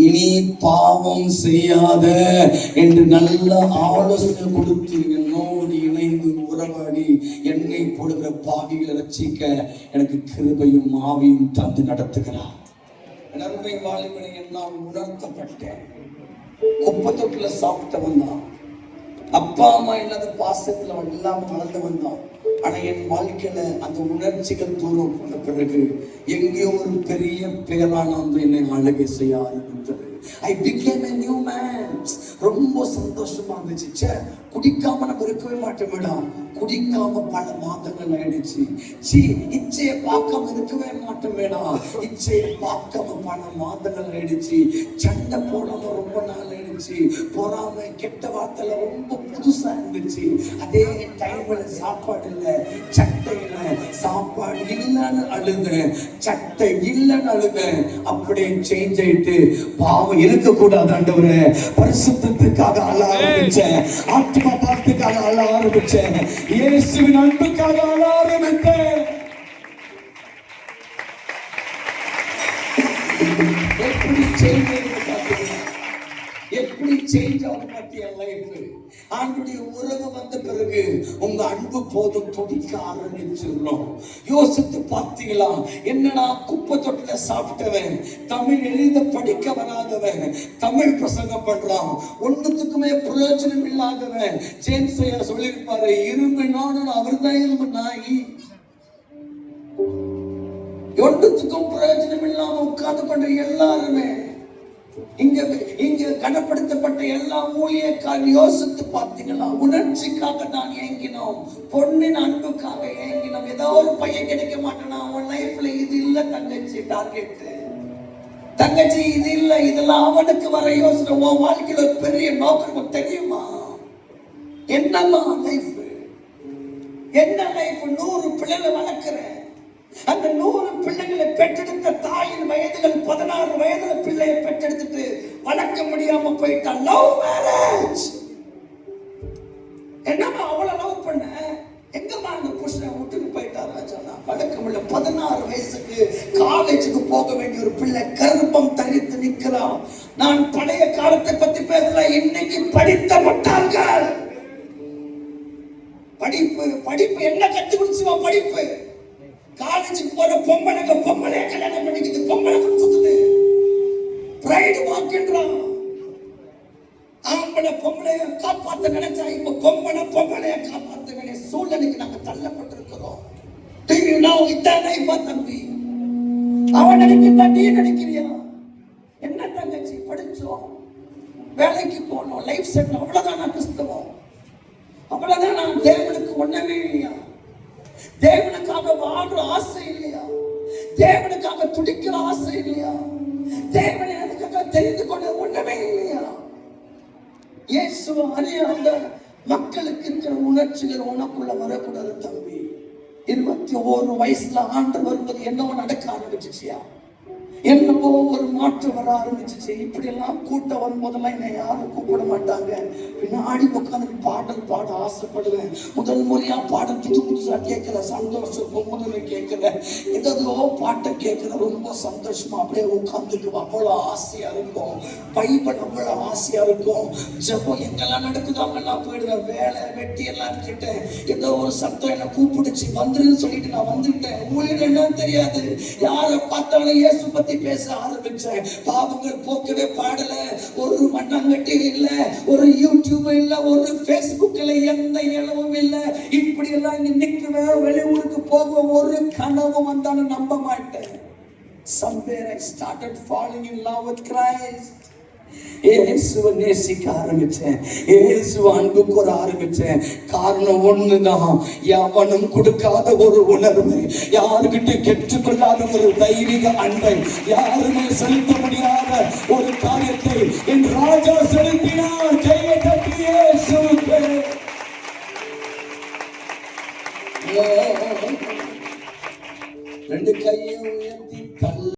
இனி பாவம் செய்யாத என்று நல்ல ஆலோசனை கொடுத்து என்னோடு இணைந்து உறவாடி என்னை போடுகிற பாவிகளை ரட்சிக்க எனக்கு கிருபையும் ஆவியும் தந்து நடத்துகிறார். நன்மை வாலிபனை என்னால் உணர்த்தப்பட்டேன். குப்பை தொட்டில சாப்பிட்டவன் தான், அப்பா அம்மா இல்லாத பாசத்துல இல்லாம வளர்ந்து வந்தான். ஆனா என் வாழ்க்கையில அந்த உணர்ச்சிகள் தூரம் போன பிறகு எங்கேயோ ஒரு பெரிய பேரான வந்து என்னை ஆளுகை செய்ய ஆரம்பித்தது. I became a new man. ரொம்ப சந்தோஷமா இருந்துச்சு. குடிக்காம நம்ம இருக்கவே மாட்டோம்டா. குடிக்காம பல மாதங்கள் ஆயிடுச்சு. இச்சையை பார்க்காம இருக்கவே மாட்டோமேடா. இச்சையை பார்க்காம பல மாதங்கள் ஆயிடுச்சு. சண்டை போடாம ரொம்ப நாள் ஆயிடுச்சு. பொறாம கெட்ட வார்த்தையில ரொம்ப புதுசா இருந்துச்சு. அதே டைம்ல சாப்பாடு இல்ல, சட்டை இல்ல, சாப்பாடு இல்லைன்னு அழுத, சட்டை இல்லைன்னு அழுத. அப்படியே சேஞ்ச் ஆயிட்டு பாவம் இருக்க கூடாது ஆண்டவரே, பரிசுத்தத்துக்காக அழ ஆரம்பிச்சேன், ஆத்மா பாவத்துக்காக அழ ஆரம்பிச்சேன், இயேசுவின் அன்புக்காக அழ ஆரம்பித்தேன். எப்படி சேஞ்ச் ஆகும் பத்திய லைஃப். ஆண்டுடைய உறவு வந்த பிறகு உங்க அன்பு போதும் துடிக்க ஆரம்பிச்சிடணும். யோசித்து பார்த்தீங்களா? என்னன்னா குப்பை தொட்டில சாப்பிட்டவன், தமிழ் எழுத படிக்க வராதவன், தமிழ் பிரசங்கம் பண்றான், ஒண்ணுத்துக்குமே பிரயோஜனம் இல்லாதவன். ஜேம்ஸ் ஐயா சொல்லியிருப்பாரு, இரும்பு நானும் அவர் தான் இரும்பு நாயி. ஒன்றுத்துக்கும் பிரயோஜனம் இல்லாம உட்கார்ந்து கொண்ட எல்லாருமே இங்க கனப்படுத்தப்பட்ட எல்லா ஊழியக்காரர்கள் யோசித்து பார்த்தீங்களா? உணர்ச்சிக்காக தான் ஏங்கினோம், பொண்ணின் அன்புக்காக ஏங்கினோம். ஏதோ ஒரு பையன் கிடைக்க மாட்டானா அவன் லைஃப்ல, இது இல்ல தங்கச்சி டார்கெட், தங்கச்சி இது இல்ல, இதெல்லாம் அவனுக்கு வர யோசனை. உன் வாழ்க்கையில ஒரு பெரிய நோக்கம் தெரியுமா? என்னமா லைஃப்? என்ன லைஃப்? 100 பிள்ளைகளை வளர்க்கிறேன். அந்த 100 பிள்ளைகளை பெற்றெடுத்த தாயின் வயதுகள் 16 வயதுல பிள்ளையை பெற்றெடுத்துட்டு வளர்க்க முடியாம போயிட்டா. Love marriage. என்னமா அவளை லவ் பண்ண? எங்கம்மா அந்த புருஷனை விட்டுட்டு போயிட்டாரா? சொன்னா வளர்க்க முடியல. 16 வயசுக்கு காலேஜுக்கு போக வேண்டிய ஒரு பிள்ளை கர்ப்பம் தரித்து நிற்கிறான். நான் பழைய காலத்தை பத்தி பேசல, இன்னைக்கு படித்த முட்டாள்கள். படிப்பு என்ன கத்து கொடுத்துவா? படிப்பு. காலேஜுக்கு போற பொம்பளை கல்யாணம் பண்ணிக்கிது, பொம்பளை சுத்துது, பிரைடு வாக்கின்றான். ஆம்பளை பொம்பளைய காப்பாத்த நினைச்சா இப்ப பொம்பளைய காப்பாத்த வேண்டிய சூழ்நிலைக்கு நாங்க தள்ளப்பட்டிருக்கிறோம். தம்பி, அவன் நினைக்கிறா, நீ நினைக்கிறியா? என்ன தங்கச்சி, படிச்சோம், வேலைக்கு போனோம், லைஃப் செட்டில், அவ்வளவுதான் கிறிஸ்தவம், அவ்வளவுதான். நான் தேவனுக்கு ஒண்ணவே இல்லையா? தேவனுக்காக வாழ்ற ஆசை இல்லையா? தேவனுக்காக துடிக்கிற ஆசை இல்லையா? தேவனை அதுக்காக தெரிந்து கொள்ள ஒண்ணுமே இல்லையா? இயேசுவை அறியாத மக்களுக்கு இருக்கிற உணர்ச்சிகள் உனக்குள்ள வரக்கூடாது தம்பி. 21 வயசுல ஆண்டு வரும்போது என்னவோ நடக்க ஆரம்பிச்சிச்சியா? என்னவோ ஒரு மாற்றம் வர ஆரம்பிச்சிச்சு. இப்படி எல்லாம் கூட்டம் வரும்போதெல்லாம் என்னை யாரும் கூப்பிட மாட்டாங்க. பின்னாடி உட்காந்து பாடல் பாட ஆசைப்படுவேன். முதல் முறையா பாடல் புதுசா கேட்கல, சந்தோஷம் பொம்முதலை கேட்கல, ஏதோ பாட்டை கேட்கல, ரொம்ப சந்தோஷமா அப்படியே உட்காந்துக்குவோம். அவ்வளோ ஆசையா இருக்கும். பைபிள் அவ்வளோ ஆசையா இருக்கும். ஜபம் எங்கெல்லாம் நடக்குதோ அங்கெல்லாம் போயிடுவேன். வேலை வெட்டி எல்லாம் கிட்டேன். ஏதோ ஒரு சத்தம் என்னை கூப்பிடுச்சு, வந்துருன்னு சொல்லிட்டு நான் வந்துட்டேன். ஊழியர் என்னன்னு தெரியாது, யாரை பார்த்தாலும் இயேசு பத்தி பேச ஆரம்பிச்சேன். பாவங்கள் போக்கவே பாடல, ஒரு மண்ணாங்கட்டி இல்ல, ஒரு யூடியூப் இல்ல, ஒரு பேஸ்புக்ல எந்த இளவும் இல்ல. இப்படி எல்லாம் நிற்கவே, வெளியூருக்கு போக ஒரு கனவு வந்தாலும் நம்ப மாட்டேன். Somewhere I started falling in love with Christ. இயேசுவை நேசிக்க ஆரம்பிச்சேன், இயேசுவை அன்பு கூற ஆரம்பிச்சேன். காரணம் ஒண்ணுதான், எவனும் கொடுக்காத ஒரு உணர்வு, யாருக்கிட்ட பெற்றுக்கொள்ளாத ஒரு தைரிக அன்பை, யாருமே செலுத்த முடியாத ஒரு காரியத்தை என் ராஜா செலுத்தினார். கையை தட்டி இயேசுவுக்கு. ரெண்டு கையை